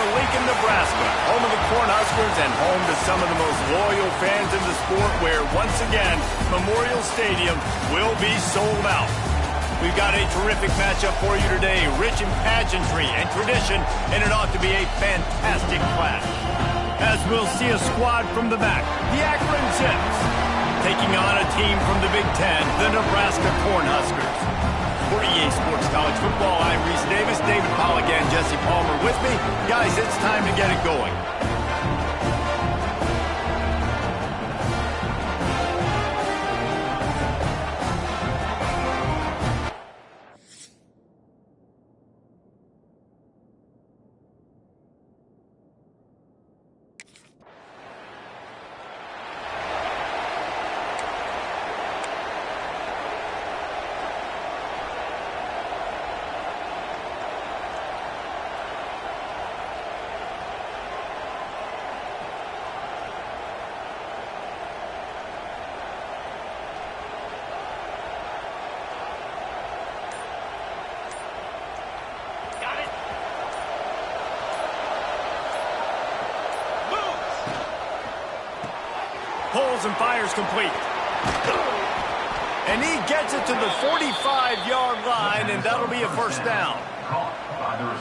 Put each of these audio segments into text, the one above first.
to Lincoln, Nebraska, home of the Cornhuskers and home to some of the most loyal fans in the sport where, once again, Memorial Stadium will be sold out. We've got a terrific matchup for you today, rich in pageantry and tradition, and it ought to be a fantastic clash. As we'll see a squad from the back, the Akron Zips, taking on a team from the Big Ten, the Nebraska Cornhuskers. For EA Sports College Football, I'm Reese Davis, David Pollack, and Jesse Palmer with me. Guys, it's time to get it going. Pulls and fires complete. And he gets it to the 45-yard line, and that'll be a first down.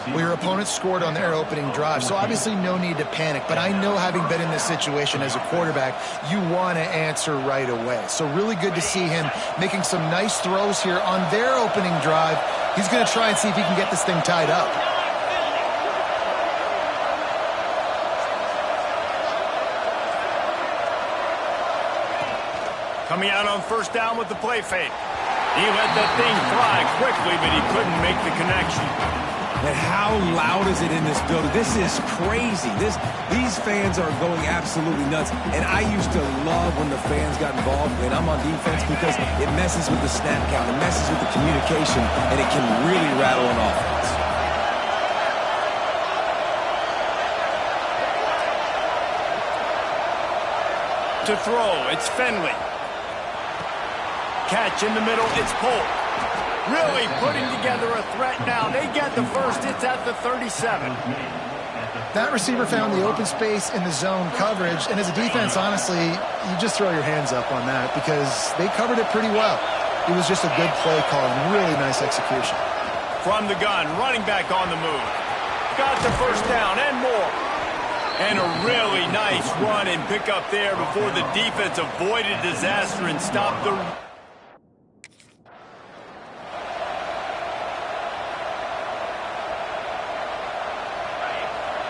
Well, your opponent scored on their opening drive, so obviously no need to panic. But I know, having been in this situation as a quarterback, you want to answer right away. So really good to see him making some nice throws here on their opening drive. He's going to try and see if he can get this thing tied up. Coming out on first down with the play fake. He let that thing fly quickly, but he couldn't make the connection. And how loud is it in this building? This is crazy. These fans are going absolutely nuts. And I used to love when the fans got involved when I'm on defense because it messes with the snap count, it messes with the communication, and it can really rattle an offense. To throw, it's Finley. Catch in the middle, it's Polk. Really putting together a threat now. They get the first, it's at the 37. That receiver found the open space in the zone coverage, and as a defense, honestly, you just throw your hands up on that because they covered it pretty well. It was just a good play call and really nice execution. From the gun, running back on the move. Got the first down and more. And a really nice run and pick up there before the defense avoided disaster and stopped the...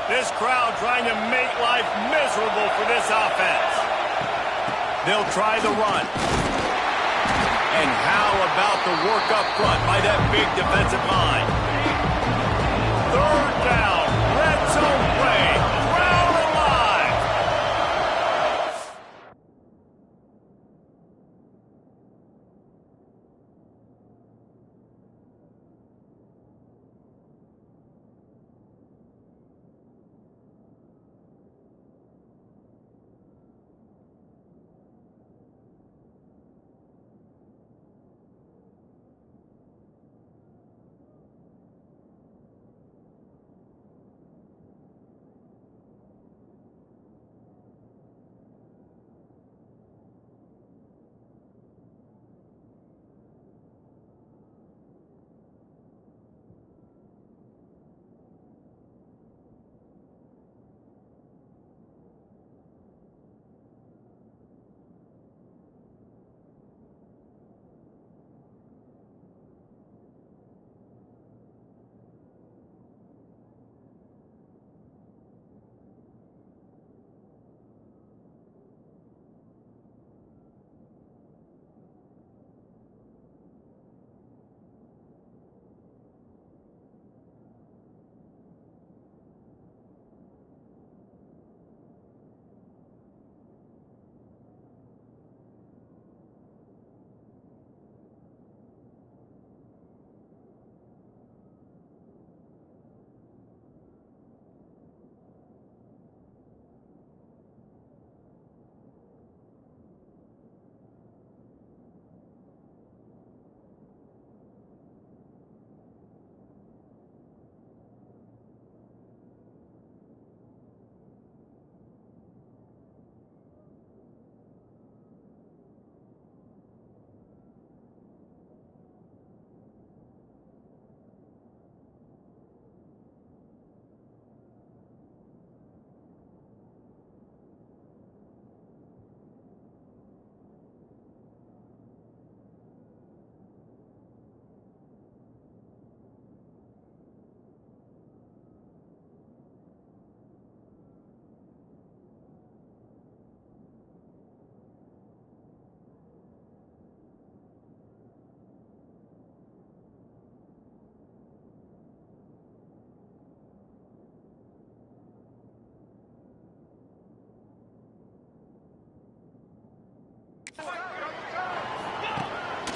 This crowd trying to make life miserable for this offense. They'll try the run. And how about the work up front by that big defensive line? Third down, red zone play, crowd alive.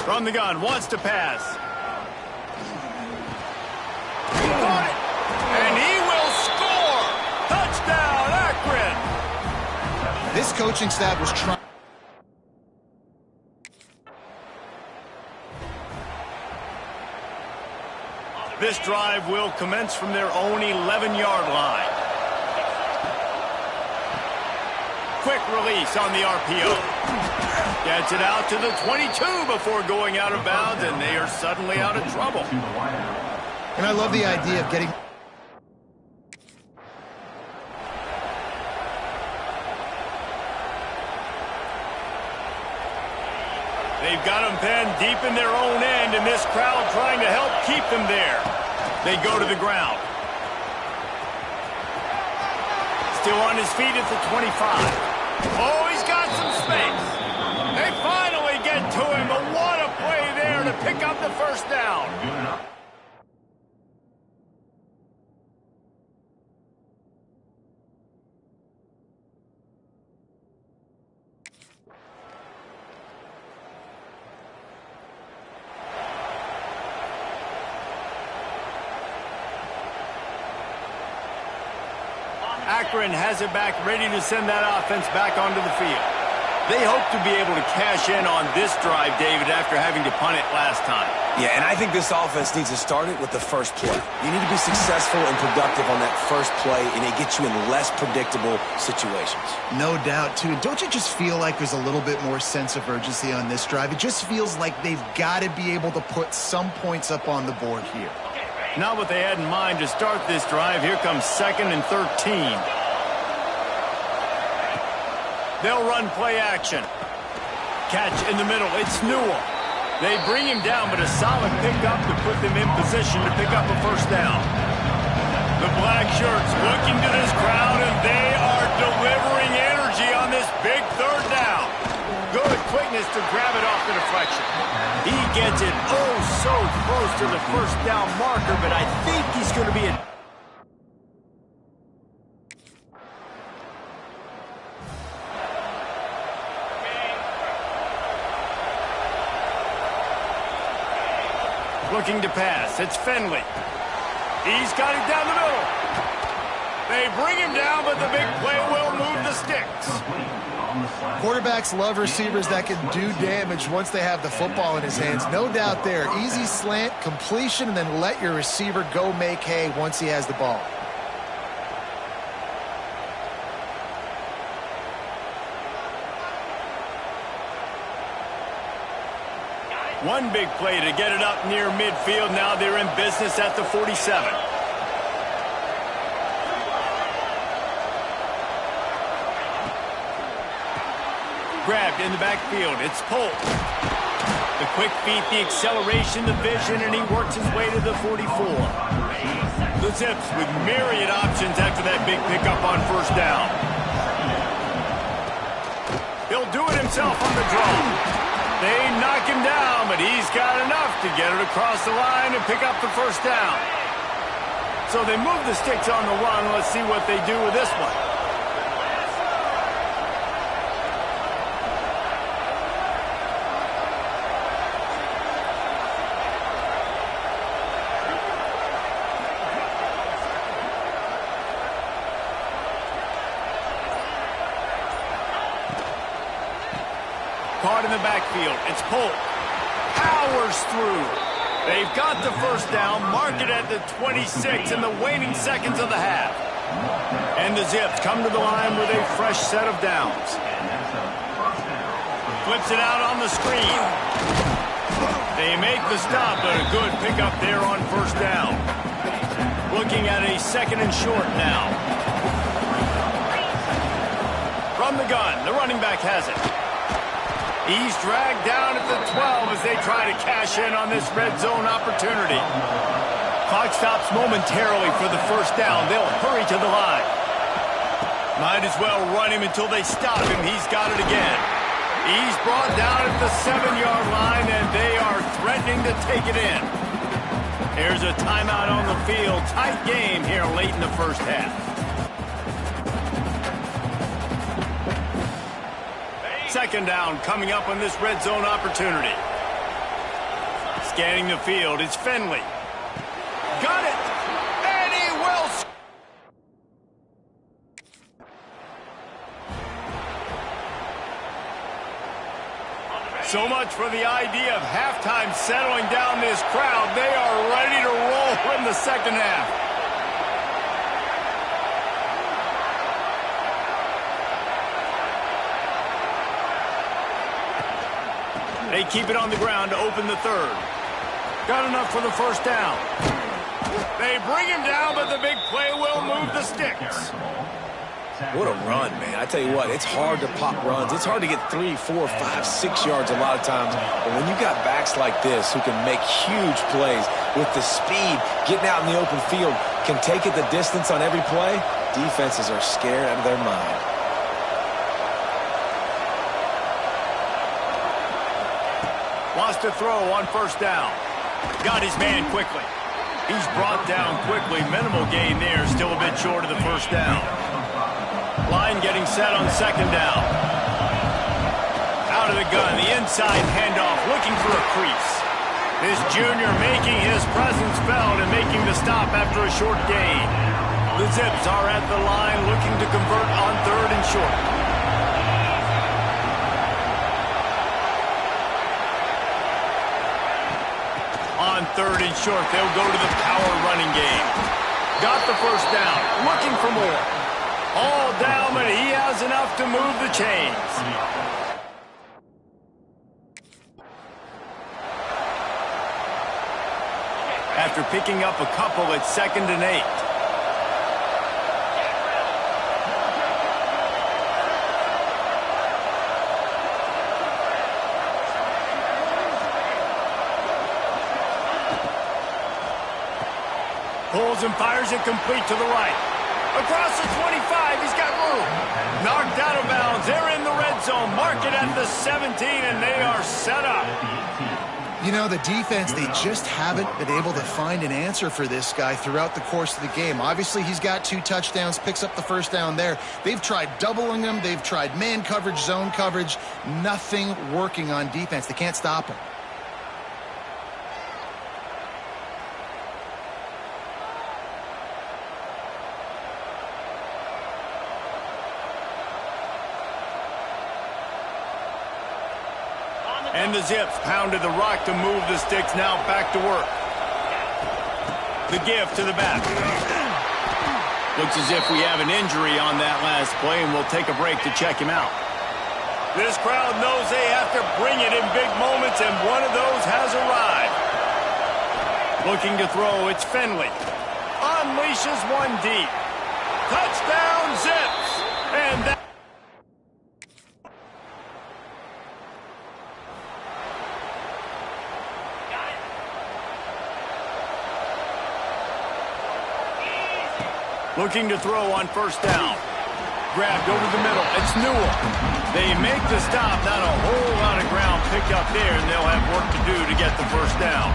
From the gun, wants to pass. He caught it, and he will score! Touchdown, Akron! This coaching staff was trying. This drive will commence from their own 11-yard line. Quick release on the RPO. Gets it out to the 22 before going out of bounds, and they are suddenly out of trouble. And I love the idea of getting... They've got them pinned deep in their own end, and this crowd trying to help keep them there. They go to the ground. Still on his feet at the 25. Oh, he's got some space. They finally get to him, but what a play there to pick up the first down. Akron has it back, ready to send that offense back onto the field. They hope to be able to cash in on this drive, David, after having to punt it last time. Yeah, and I think this offense needs to start it with the first play. You need to be successful and productive on that first play, and it gets you in less predictable situations. No doubt, too. Don't you just feel like there's a little bit more sense of urgency on this drive? It just feels like they've got to be able to put some points up on the board here. Not what they had in mind to start this drive. Here comes 2nd and 13. They'll run play action. Catch in the middle. It's Newell. They bring him down, but a solid pickup to put them in position to pick up a first down. The black shirts looking to this crowd, and they are delivering energy on this big third down. Good quickness to grab it off the deflection. He gets it oh so close to the first down marker, but I think he's going to be a... Looking to pass. It's Finley. He's got it down the middle. They bring him down, but the big play will move the sticks. Quarterbacks love receivers that can do damage once they have the football in his hands. No doubt there. Easy slant, completion, and then let your receiver go make hay once he has the ball. One big play to get it up near midfield. Now they're in business at the 47. Grabbed in the backfield. It's Polk. The quick feet, the acceleration, the vision, and he works his way to the 44. The Zips with myriad options after that big pickup on first down. He'll do it himself on the draw. They knock him down, but he's got enough to get it across the line and pick up the first down. So they move the sticks on the run. Let's see what they do with this one. Caught in the backfield. It's Polk. Powers through. They've got the first down. Mark it at the 26 in the waning seconds of the half. And the Zips come to the line with a fresh set of downs. Flips it out on the screen. They make the stop, but a good pickup there on first down. Looking at a 2nd and short now. From the gun, the running back has it. He's dragged down at the 12 as they try to cash in on this red zone opportunity. Clock stops momentarily for the first down. They'll hurry to the line. Might as well run him until they stop him. He's got it again. He's brought down at the 7-yard line, and they are threatening to take it in. Here's a timeout on the field. Tight game here late in the first half. Second down coming up on this red zone opportunity. Scanning the field, it's Finley. Got it! And he will. So much for the idea of halftime settling down this crowd. They are ready to roll in the second half. They keep it on the ground to open the third. Got enough for the first down. They bring him down, but the big play will move the sticks. What a run, man. I tell you what, it's hard to pop runs. It's hard to get 3, 4, 5, 6 yards a lot of times. But when you got backs like this who can make huge plays with the speed, getting out in the open field, can take it the distance on every play, defenses are scared out of their mind. Wants to throw on first down. Got his man quickly. He's brought down quickly. Minimal gain there. Still a bit short of the first down. Line getting set on second down. Out of the gun. The inside handoff. Looking for a crease. This junior making his presence felt and making the stop after a short gain. The Zips are at the line looking to convert on third and short. On third and short, they'll go to the power running game. Got the first down, looking for more. All down, but he has enough to move the chains. After picking up a couple, it's 2nd and 8. Pulls and fires it complete to the right. Across the 25, he's got room. Knocked out of bounds. They're in the red zone. Mark it at the 17, and they are set up. You know, the defense, they just haven't been able to find an answer for this guy throughout the course of the game. Obviously, he's got 2 touchdowns, picks up the first down there. They've tried doubling him. They've tried man coverage, zone coverage. Nothing working on defense. They can't stop him. And the Zips pounded the rock to move the sticks. Now back to work. The give to the back. Looks as if we have an injury on that last play, and we'll take a break to check him out. This crowd knows they have to bring it in big moments, and one of those has arrived. Looking to throw, it's Finley. Unleashes one deep. Touchdown, Zips! And that... Looking to throw on first down. Grabbed over the middle. It's Newell. They make the stop. Not a whole lot of ground picked up there, and they'll have work to do to get the first down.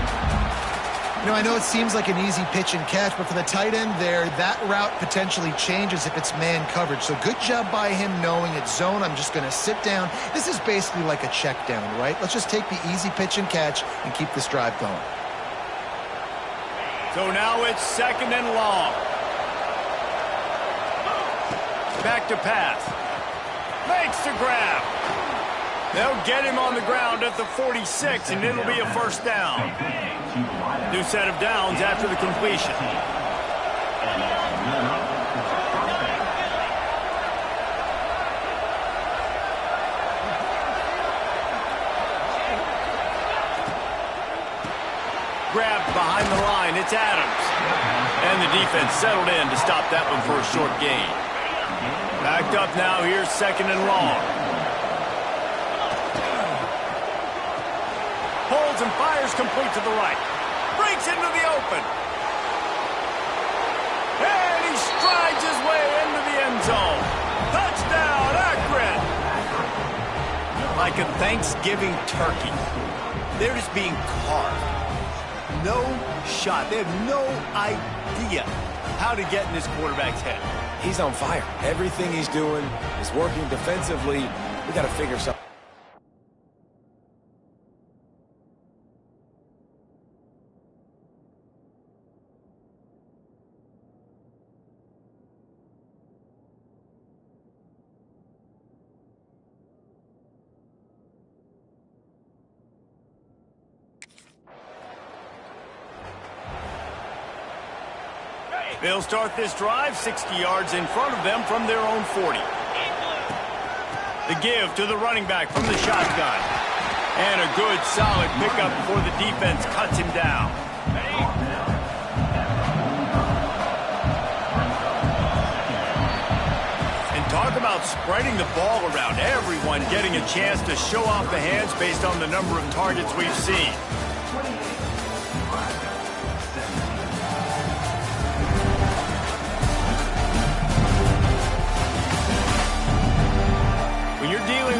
You know, I know it seems like an easy pitch and catch, but for the tight end there, that route potentially changes if it's man coverage. So good job by him knowing it's zone. I'm just going to sit down. This is basically like a check down, right? Let's just take the easy pitch and catch and keep this drive going. So now it's 2nd and long. Back to pass. Makes the grab. They'll get him on the ground at the 46, and it'll be a first down. New set of downs after the completion. Grabbed behind the line. It's Adams. And the defense settled in to stop that one for a short gain. Backed up now, here's 2nd and long. Holds and fires complete to the right. Breaks into the open. And he strides his way into the end zone. Touchdown, Akron! Like a Thanksgiving turkey. They're just being carved. No shot. They have no idea how to get in this quarterback's head. He's on fire. Everything he's doing is working defensively. We got to figure something. They'll start this drive 60 yards in front of them from their own 40. The give to the running back from the shotgun. And a good, solid pickup before the defense cuts him down. And talk about spreading the ball around. Everyone getting a chance to show off the hands based on the number of targets we've seen.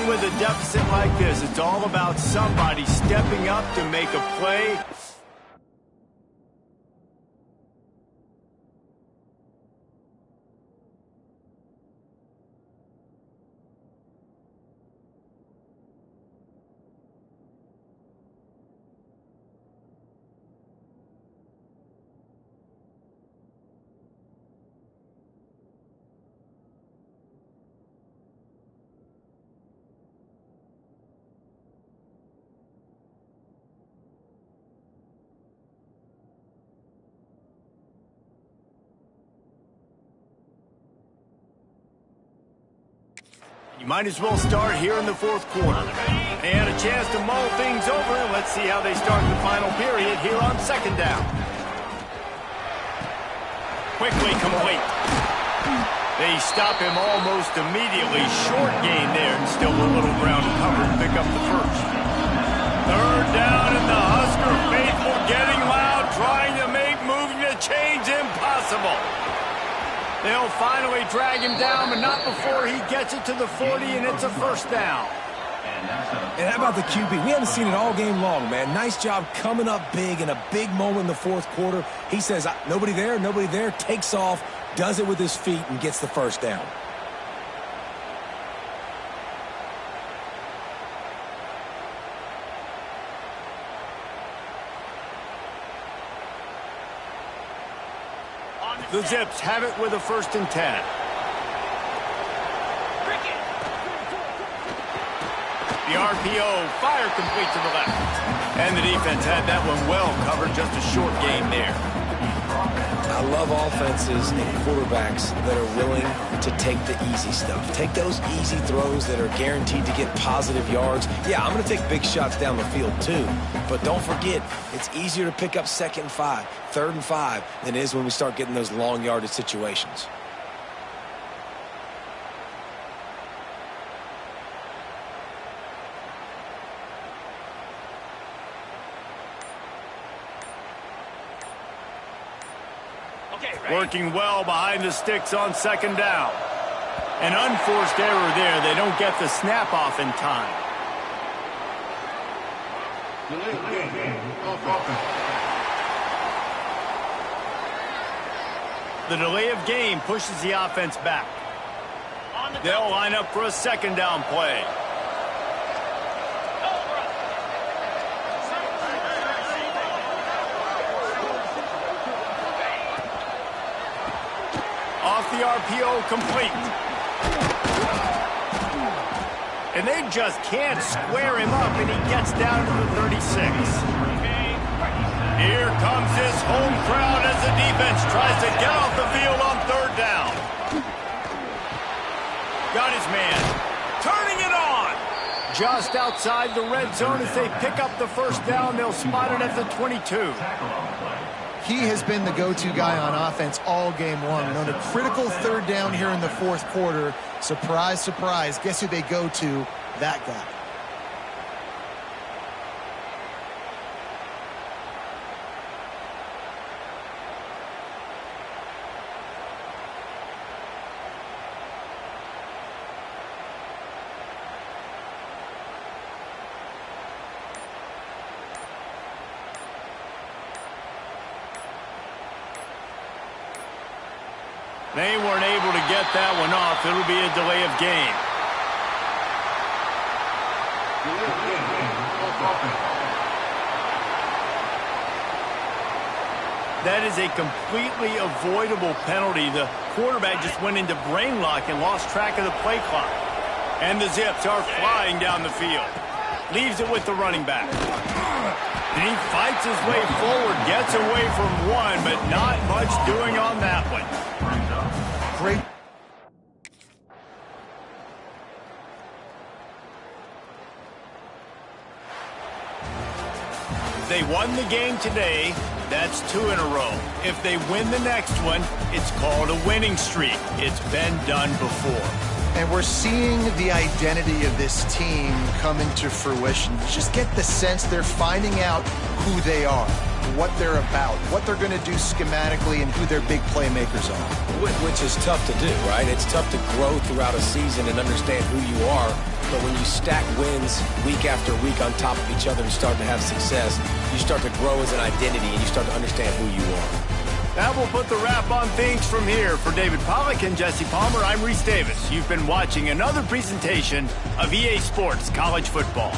With a deficit like this, it's all about somebody stepping up to make a play. You might as well start here in the fourth quarter. And a chance to mull things over. Let's see how they start the final period here on second down. Quickly complete. They stop him almost immediately. Short gain there, and still a little ground to cover to pick up the first. Third down, and the Husker faithful getting loud, trying to make moving the chains impossible. They'll finally drag him down, but not before he gets it to the 40, and it's a first down. And how about the QB? We haven't seen it all game long, man. Nice job coming up big in a big moment in the fourth quarter. He says, nobody there, takes off, does it with his feet, and gets the first down. The Zips have it with a 1st and 10. The RPO, fire complete to the left. And the defense had that one well covered, just a short gain there. I love offenses and quarterbacks that are willing to take the easy stuff. Take those easy throws that are guaranteed to get positive yards. Yeah, I'm going to take big shots down the field too. But don't forget, it's easier to pick up 2nd and 5, 3rd and 5 than it is when we start getting those long yardage situations. Working well behind the sticks on 2nd down. An unforced error there. They don't get the snap off in time. The delay of game pushes the offense back. They'll line up for a 2nd down play. Off the RPO, complete. And they just can't square him up, and he gets down to the 36. Here comes his home crowd as the defense tries to get off the field on 3rd down. Got his man. Turning it on. Just outside the red zone as they pick up the 1st down. They'll spot it at the 22. He has been the go-to guy on offense all game long. And on a critical 3rd down here in the 4th quarter, surprise, surprise, guess who they go to? That guy. They weren't able to get that one off. It'll be a delay of game. That is a completely avoidable penalty. The quarterback just went into brain lock and lost track of the play clock. And the Zips are flying down the field. Leaves it with the running back. And he fights his way forward, gets away from one, but not much doing on that one. Great. They won the game today. That's 2 in a row. If they win the next one, it's called a winning streak. It's been done before. And we're seeing the identity of this team come into fruition. You just get the sense they're finding out who they are, what they're about, what they're going to do schematically, and who their big playmakers are. Which is tough to do, right? It's tough to grow throughout a season and understand who you are. But when you stack wins week after week on top of each other and start to have success, you start to grow as an identity and you start to understand who you are. That will put the wrap on things from here. For David Pollack and Jesse Palmer, I'm Reese Davis. You've been watching another presentation of EA Sports College Football.